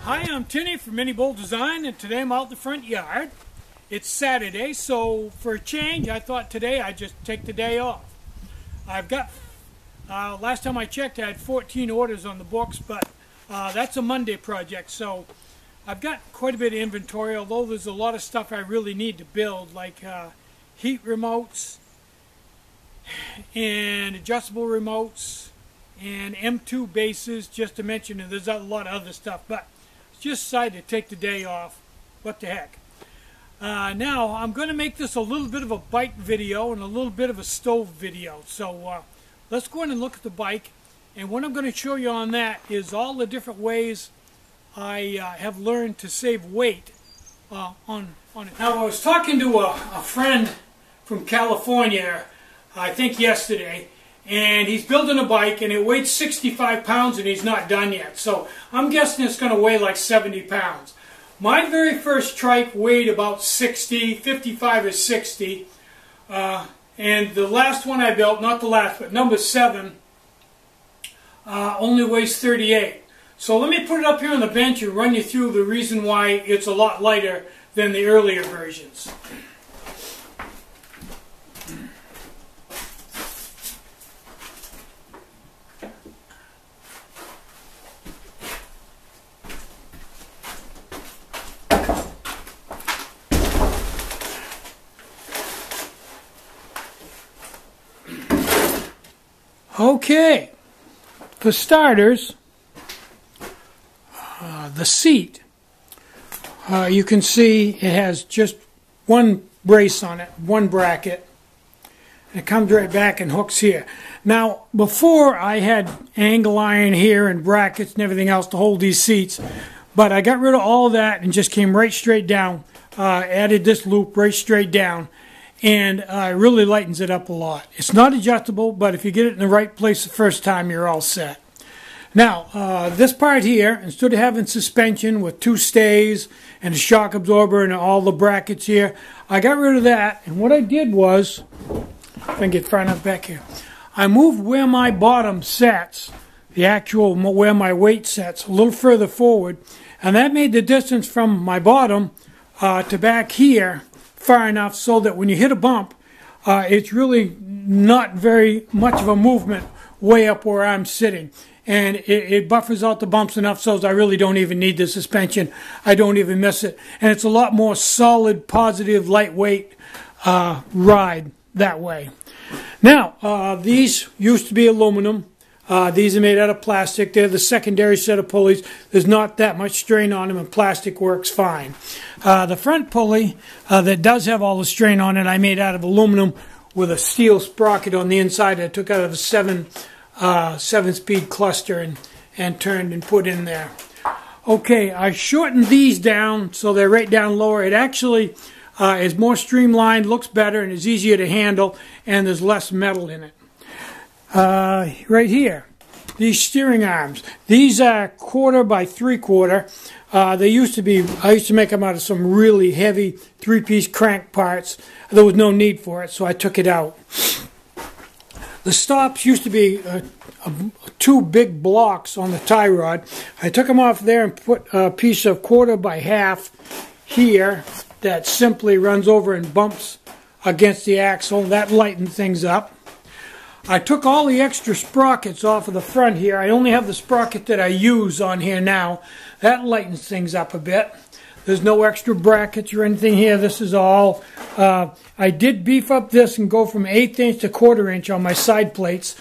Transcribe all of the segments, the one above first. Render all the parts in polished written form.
Hi, I'm Tinny from Mini Bowl Design, and today I'm out in the front yard. It's Saturday, so for a change, I thought today I'd just take the day off. I've got, last time I checked, I had 14 orders on the books, but that's a Monday project, so I've got quite a bit of inventory, although there's a lot of stuff I really need to build, like heat remotes, and adjustable remotes, and M2 bases, just to mention, and there's a lot of other stuff, but just decided to take the day off. What the heck. Now, I'm going to make this a little bit of a bike video and a little bit of a stove video. So let's go in and look at the bike. And what I'm going to show you on that is all the different ways I have learned to save weight on it. Now, I was talking to a friend from California, I think yesterday, and he's building a bike, and it weighs 65 pounds, and he's not done yet. So I'm guessing it's going to weigh like 70 pounds. My very first trike weighed about 60, 55 or 60. And the last one I built, not the last, but number 7, only weighs 38. So let me put it up here on the bench and run you through the reason why it's a lot lighter than the earlier versions. Okay, for starters, the seat, you can see it has just one brace on it, one bracket, and it comes right back and hooks here. Now, before I had angle iron here and brackets and everything else to hold these seats, but I got rid of all of that and just came right straight down, added this loop right straight down. And it really lightens it up a lot. It's not adjustable, but if you get it in the right place the first time, you're all set. Now, this part here, instead of having suspension with 2 stays and a shock absorber and all the brackets here, I got rid of that. And what I did was, if I can get far enough back here, I moved where my bottom sets, the actual where my weight sets, a little further forward. And that made the distance from my bottom to back here far enough so that when you hit a bump, it's really not very much of a movement way up where I'm sitting. And it buffers out the bumps enough so I really don't even need the suspension. I don't even miss it. And it's a lot more solid, positive, lightweight ride that way. Now, these used to be aluminum. These are made out of plastic. They're the secondary set of pulleys. There's not that much strain on them, and plastic works fine. The front pulley that does have all the strain on it, I made out of aluminum with a steel sprocket on the inside. I took out of a 7-speed cluster and turned and put in there. Okay, I shortened these down so they're right down lower. It actually is more streamlined, looks better, and is easier to handle, and there's less metal in it. Right here, these steering arms. These are 1/4 by 3/4. They used to be, I used to make them out of some really heavy 3-piece crank parts. There was no need for it, so I took it out. The stops used to be 2 big blocks on the tie rod. I took them off there and put a piece of 1/4 by 1/2 here that simply runs over and bumps against the axle. That lightened things up. I took all the extra sprockets off of the front here. I only have the sprocket that I use on here now. That lightens things up a bit. There's no extra brackets or anything here. This is all. I did beef up this and go from 1/8 inch to 1/4 inch on my side plates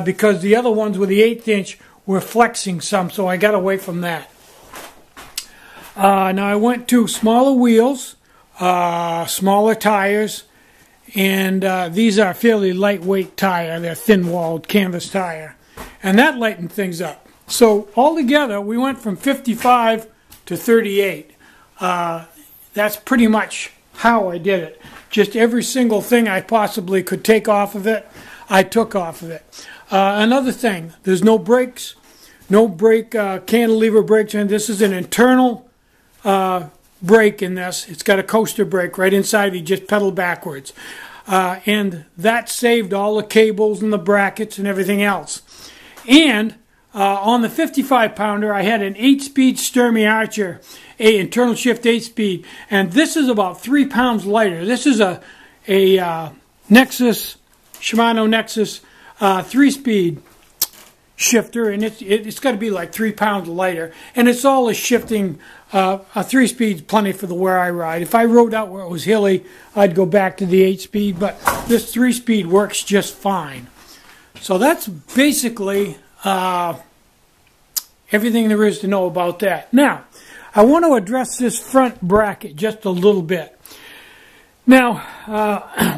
because the other ones with the 1/8 inch were flexing some, so I got away from that. Now I went to smaller wheels, smaller tires, and these are fairly lightweight tire. They're thin-walled canvas tire. And that lightened things up. So altogether, we went from 55 to 38. That's pretty much how I did it. Just every single thing I possibly could take off of it, I took off of it. Another thing, there's no brakes, no brake, cantilever brakes, and this is an internal brake in this. It's got a coaster brake right inside. You just pedal backwards. And that saved all the cables and the brackets and everything else. And on the 55 pounder, I had an 8-speed Sturmey Archer, a internal shift 8-speed, and this is about 3 pounds lighter. This is a Nexus, Shimano Nexus 3-speed shifter, and it's got to be like 3 pounds lighter, and it's all a shifting. A 3-speed's plenty for the where I ride. If I rode out where it was hilly, I'd go back to the 8-speed, but this 3-speed works just fine. So that's basically everything there is to know about that. Now, I want to address this front bracket just a little bit. Now,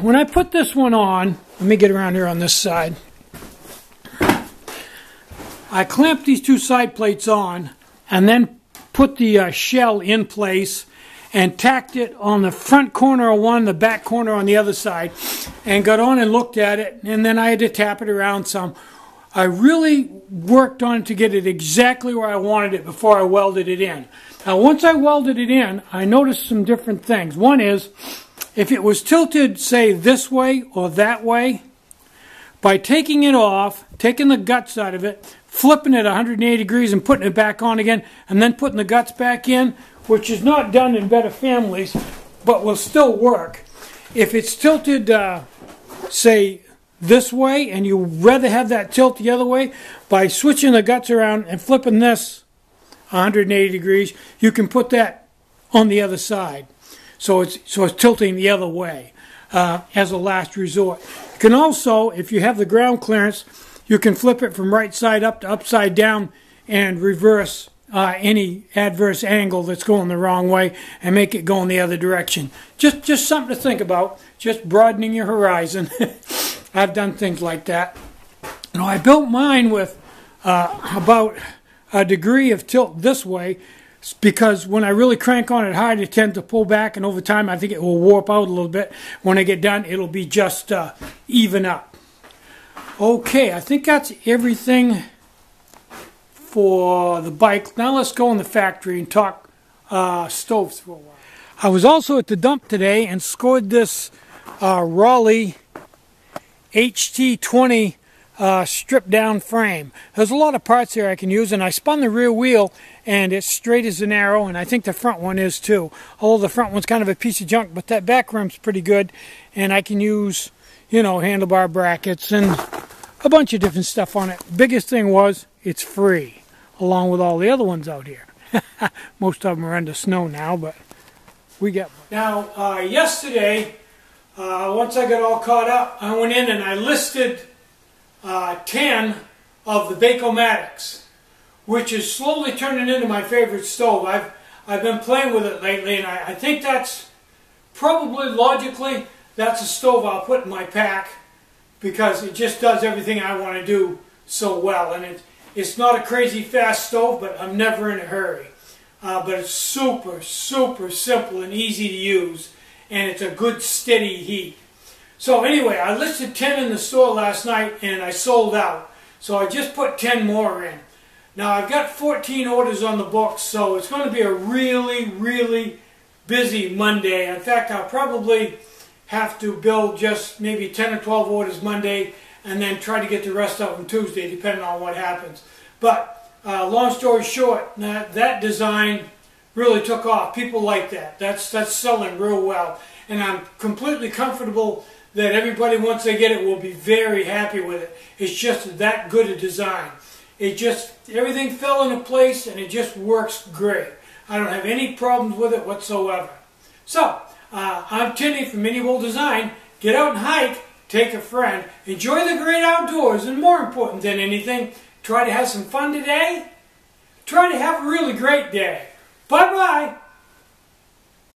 when I put this one on, let me get around here on this side. I clamped these 2 side plates on and then put the shell in place and tacked it on the front corner of one, the back corner on the other side, and got on and looked at it, and then I had to tap it around some. I really worked on it to get it exactly where I wanted it before I welded it in. Now, once I welded it in, I noticed some different things. One is, if it was tilted, say, this way or that way, by taking it off, taking the guts out of it, flipping it 180 degrees and putting it back on again, and then putting the guts back in, which is not done in better families, but will still work. If it's tilted, say, this way, and you rather have that tilt the other way, by switching the guts around and flipping this 180 degrees, you can put that on the other side. So it's tilting the other way as a last resort. You can also, if you have the ground clearance, you can flip it from right side up to upside down and reverse any adverse angle that's going the wrong way and make it go in the other direction. Just something to think about. Just broadening your horizon. I've done things like that. You know, I built mine with about a degree of tilt this way, because when I really crank on it hard, it tends to pull back, and over time I think it will warp out a little bit. When I get done, it'll be just even up. Okay, I think that's everything for the bike. Now let's go in the factory and talk stoves for a while. I was also at the dump today and scored this Raleigh HT20 stripped down frame. There's a lot of parts here I can use, and I spun the rear wheel and it's straight as an arrow, and I think the front one is too. Although the front one's kind of a piece of junk, but that back rim's pretty good, and I can use, you know, handlebar brackets and a bunch of different stuff on it. Biggest thing was it's free, along with all the other ones out here. Most of them are under snow now, but we got one. Now, yesterday, once I got all caught up, I went in and I listed 10 of the Baco-Matics, which is slowly turning into my favorite stove. I've been playing with it lately, and I think that's probably, logically, that's a stove I'll put in my pack, because it just does everything I want to do so well. And it's not a crazy fast stove, but I'm never in a hurry. But it's super, super simple and easy to use, and it's a good steady heat. So anyway, I listed 10 in the store last night, and I sold out. So I just put 10 more in. Now I've got 14 orders on the books, so it's going to be a really, really busy Monday. In fact, I'll probably have to build just maybe 10 or 12 orders Monday, and then try to get the rest of them Tuesday, depending on what happens. But long story short, that design really took off. People like that. That's selling real well, and I'm completely comfortable that everybody, once they get it, will be very happy with it. It's just that good a design. Everything fell into place, and it just works great. I don't have any problems with it whatsoever. So, I'm Tinny from Medieval Design. Get out and hike, take a friend, enjoy the great outdoors, and more important than anything, try to have some fun today. Try to have a really great day. Bye-bye.